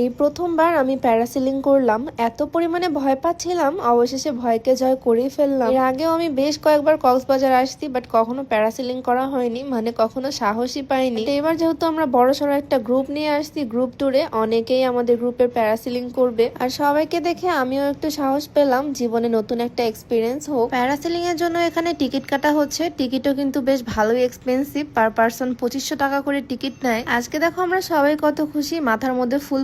এই প্রথমবার আমি প্যারাসিলিং করলাম, এত পরিমাণে ভয় পাচ্ছিলাম, অবশেষে ভয়কে জয় করেই ফেললাম। এর আগেও আমি বেশ কয়েকবার কক্সবাজার আসছি, বাট কখনো প্যারাসিলিং করা হয়নি, মানে কখনো সাহসই পাইনি। এবার যেহেতু আমরা বড়সড় একটা গ্রুপ নিয়ে আসছি, গ্রুপ ট্যুরে অনেকেই আমাদের গ্রুপের প্যারাসিলিং করবে, আর সবাইকে দেখে আমিও একটু সাহস পেলাম, জীবনে নতুন একটা এক্সপিরিয়েন্স হোক। প্যারাসিলিং এর জন্য এখানে টিকিট কাটা হচ্ছে, টিকিটও কিন্তু বেশ ভালোই এক্সপেন্সিভ, পার পার্সন 2500 টাকা করে টিকিট নেয়। আজকে দেখো আমরা সবাই কত খুশি, মাথার মধ্যে ফুল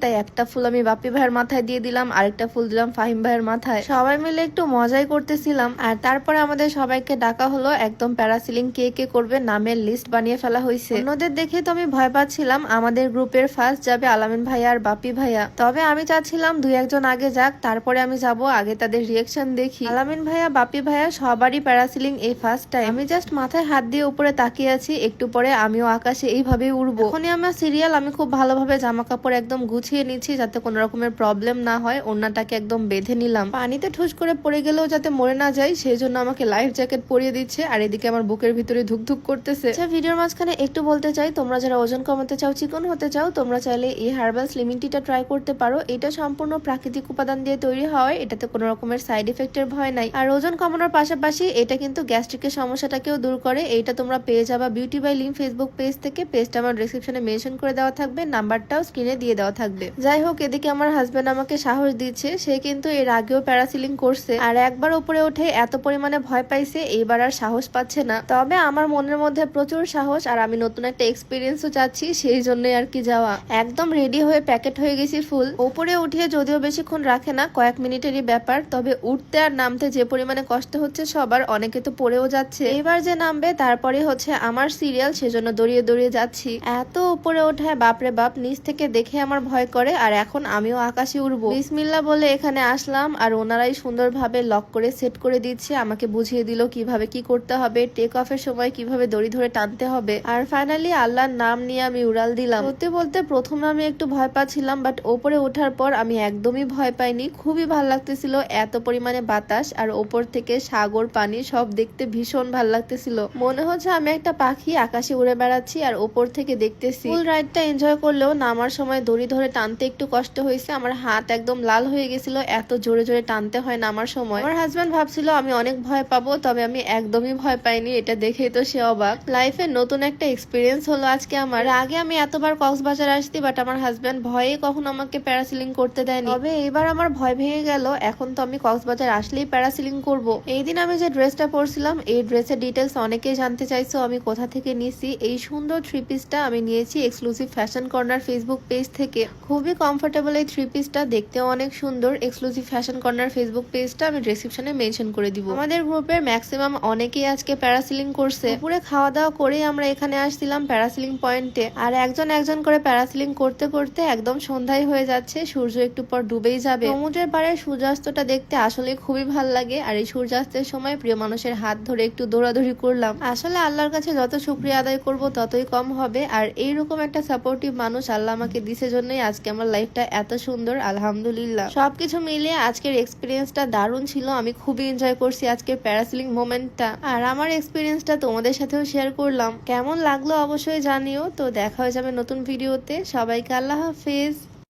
তাই একটা ফুল আমি বাপি ভাইয়ের মাথায় দিয়ে দিলাম, আরেকটা ফুল দিলাম ফাহিম ভাইয়ের মাথায়। সবাই মিলে একটু মজাই করতেছিলাম। আর তারপরে আমাদের সবাইকে ডাকা হলো, একদম প্যারাসিলিং কে কে করবে নামের লিস্ট বানিয়ে ফেলা হয়েছে। অন্যদের দেখে তো আমি ভয় পাচ্ছিলাম। আমাদের গ্রুপের ফার্স্ট যাবে আলামিন ভাইয়া আর বাপি ভাইয়া, তবে আমি চাচ্ছিলাম দুই একজন আগে যাক, তারপরে আমি যাব, আগে তাদের রিয়াকশন দেখি। আলামিন ভাইয়া বাপি ভাইয়া সবারই প্যারাসিলিং এই ফার্স্ট টাইম। আমি জাস্ট মাথায় হাত দিয়ে উপরে তাকিয়ে আছি, একটু পরে আমিও আকাশে এইভাবেই উড়বো। এখনই আমার সিরিয়াল, আমি খুব ভালোভাবে জামা কাপড় একদম গুছিয়ে নিচ্ছি যাতে কোনো রকমের প্রবলেম না হয়। ওড়নাটাকে একদম বেঁধে নিলাম, পানিতে ঠুস করে পড়ে গেলেও যাতে মরে না যায় সেই জন্য আমাকে লাইফ জ্যাকেট পরিয়ে দিচ্ছে। আর এদিকে আমার বুকের ভিতরে ধুকধুক করতেছে। আচ্ছা, ভিডিওর মাঝখানে একটু বলতে চাই, তোমরা যারা ওজন কমাতে চাও, চিকন হতে চাও, তোমরা চাইলে এই হার্বাল স্লিমিং টিটা ট্রাই করতে পারো। এটা সম্পূর্ণ প্রাকৃতিক উপাদান দিয়ে তৈরি হয়, এটাতে কোনো রকমের সাইড এফেক্টের ভয় নাই। আর ওজন কমানোর পাশাপাশি এটা কিন্তু গ্যাস্ট্রিকের সমস্যাটাকেও দূর করে। এইটা তোমরা পেয়ে যাবা beauty by Lim Facebook page থেকে। পেজটা আমার ডেসক্রিপশনে মেনশন করে দেওয়া থাকবে, নাম্বারটাও স্ক্রিনে দিয়ে দেওয়া থাকবে। যাই হোক, এদিকে আমার হাজবেন্ড আমাকে সাহস দিচ্ছে, সে কিন্তু এর আগেও প্যারাসিলিং করছে, আর একবার উপরে উঠে এত পরিমাণে ভয় পাইছে, এইবার আর সাহস পাচ্ছে না। তবে আমার মনের মধ্যে প্রচুর সাহস, আর আমি নতুন একটা এক্সপিরিয়েন্সও চাচ্ছি, সেই জন্যই আর কি যাওয়া। একদম রেডি হয়ে প্যাকেট হয়ে গেছি ফুল। উপরে উঠিয়ে যদিও বেশিক্ষণ রাখে না, কয়েক মিনিটেরই ব্যাপার, তবে উঠতে আর নামতে যে পরিমাণে কষ্ট হচ্ছে সবার, অনেকে তো পড়েও যাচ্ছে। এইবার যে নামবে তারপরে হচ্ছে আমার সিরিয়াল, সেজন্য দৌড়িয়ে দৌড়িয়ে যাচ্ছি। এত উপরে ওঠায় বাপরে বাপ, নিচ থেকে দেখে আমার ভয় করে। আর এখন আমিও আকাশে উড়বো। বিসমিল্লাহ বলে এখানে আসলাম, আর ওনারাই সুন্দরভাবে লক করে সেট করে দিচ্ছে, আমাকে বুঝিয়ে দিল কিভাবে কি করতে হবে, টেক অফের সময় কিভাবে দড়ি ধরে টানতে হবে। আর ফাইনালি আল্লাহর নাম নিয়ে আমি উড়াল দিলাম। সত্যি বলতে প্রথমে আমি একটু ভয় পাচ্ছিলাম, বাট ওপরে ওঠার পর আমি একদমই ভয় পাইনি, খুবই ভালো লাগতেছিল। এত পরিমাণে বাতাস আর ওপর থেকে সাগর পানি সব দেখতে ভীষণ ভালো লাগতেছিল। মনে হচ্ছে আমি একটা পাখি আকাশে উড়ে বেড়াচ্ছি আর ওপর থেকে দেখতেছি। ফুল রাইডটা এনজয় করলেও নামার সময় দড়ি ধরে টানতে একটু কষ্ট হয়েছে, আমার হাত একদম লাল হয়ে গেছিল, এত জোরে জোরে টানতে হয় নামার সময়। আমার হাজবেন্ড ভাবছিল আমি অনেক ভয় পাবো, তবে আমি একদমই ভয় পাইনি, এটা দেখেই তো সে অবাক। লাইফে নতুন একটা এক্সপিরিয়েন্স হলো আজকে আমার। আগে আমি এতবার কক্সবাজার আসছি, বাট আমার হাজবেন্ড ভয়ে কখনো আমাকে প্যারাসিলিং করতে দেয়নি, তবে এইবার আমার ভয় ভেঙে গেল। এখন তো আমি কক্সবাজার আসলেই প্যারাসিলিং করব। এই দিন আমি যে ড্রেসটা পরছিলাম, এই ড্রেসের ডিটেলস অনেকেই জানতে চাইছো আমি কোথা থেকে নিয়েছি। এই সুন্দর থ্রি পিসটা আমি নিয়েছি exclusive fashion corner Facebook page থেকে। খুবই কমফোর্টেবল এই থ্রি পিসটা, দেখতেও অনেক সুন্দর। এক্সক্লুসিভ ফ্যাশন কর্নার ফেসবুক পেজটা আমি ডেসক্রিপশনে মেনশন করে দিব। আমাদের গ্রুপের ম্যাক্সিমাম অনেকেই আজকে প্যারাসিলিং করছে। দুপুরে খাওয়া দাওয়া করেই আমরা এখানে আসছিলাম প্যারাসিলিং পয়েন্টে, আর একজন একজন করে প্যারাসিলিং করতে করতে একদম সন্ধ্যায় হয়ে যাচ্ছে, সূর্য একটু পর ডুবেই যাবে। সমুদ্রের পাড়ে সূর্যাস্তটা দেখতে আসলে খুবই ভালো লাগে, আর এই সূর্যাস্তের সময় প্রিয় মানুষের হাত ধরে একটু দৌড়াদৌড়ি করলাম। আসলে আল্লাহর কাছে যত শুকরিয়া আদায় করব ততই কম হবে, আর এইরকম একটা সাপোর্টিভ মানুষ আল্লাহ আমাকে দিছে জন্যই আজকে আমার লাইফটা এত সুন্দর, আলহামদুলিল্লাহ। সবকিছু মিলিয়ে আজকের এক্সপিরিয়েন্সটা দারুণ ছিল, আমি খুবই এনজয় করছি আজকের প্যারাসিলিং মোমেন্টটা, আর আমার এক্সপিরিয়েন্সটা তোমাদের সাথেও শেয়ার করলাম। কেমন লাগলো অবশ্যই জানিও। তো দেখা হয়ে যাবে নতুন ভিডিওতে, সবাইকে আল্লাহ হাফেজ।